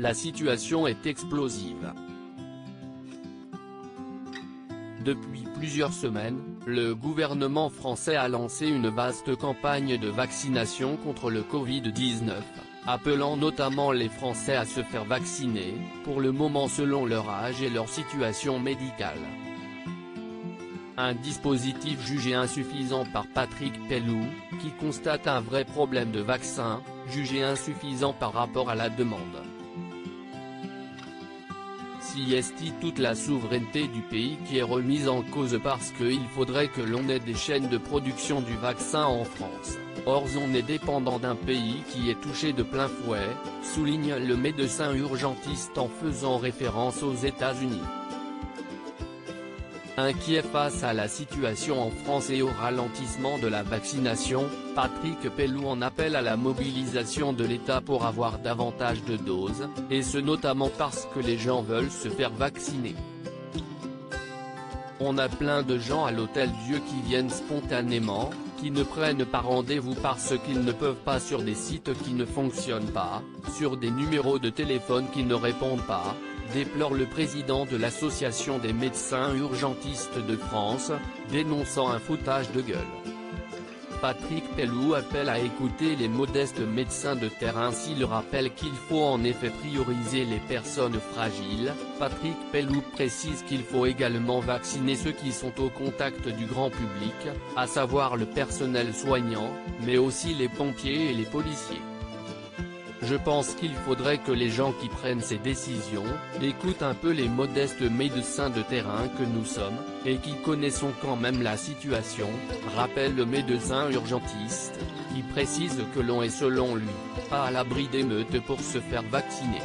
La situation est explosive. Depuis plusieurs semaines, le gouvernement français a lancé une vaste campagne de vaccination contre le Covid-19, appelant notamment les Français à se faire vacciner, pour le moment selon leur âge et leur situation médicale. Un dispositif jugé insuffisant par Patrick Pelloux, qui constate un vrai problème de vaccins, jugé insuffisant par rapport à la demande. Si est toute la souveraineté du pays qui est remise en cause parce qu'il faudrait que l'on ait des chaînes de production du vaccin en France. Or on est dépendant d'un pays qui est touché de plein fouet, souligne le médecin urgentiste en faisant référence aux États-Unis. Inquiet face à la situation en France et au ralentissement de la vaccination, Patrick Pelloux en appelle à la mobilisation de l'État pour avoir davantage de doses, et ce notamment parce que les gens veulent se faire vacciner. On a plein de gens à l'Hôtel-Dieu qui viennent spontanément, qui ne prennent pas rendez-vous parce qu'ils ne peuvent pas sur des sites qui ne fonctionnent pas, sur des numéros de téléphone qui ne répondent pas, déplore le président de l'Association des médecins urgentistes de France, dénonçant un foutage de gueule. Patrick Pelloux appelle à écouter les modestes médecins de terrain s'il rappelle qu'il faut en effet prioriser les personnes fragiles. Patrick Pelloux précise qu'il faut également vacciner ceux qui sont au contact du grand public, à savoir le personnel soignant, mais aussi les pompiers et les policiers. Je pense qu'il faudrait que les gens qui prennent ces décisions, écoutent un peu les modestes médecins de terrain que nous sommes, et qui connaissons quand même la situation, rappelle le médecin urgentiste, qui précise que l'on est selon lui, pas à l'abri d'émeutes pour se faire vacciner.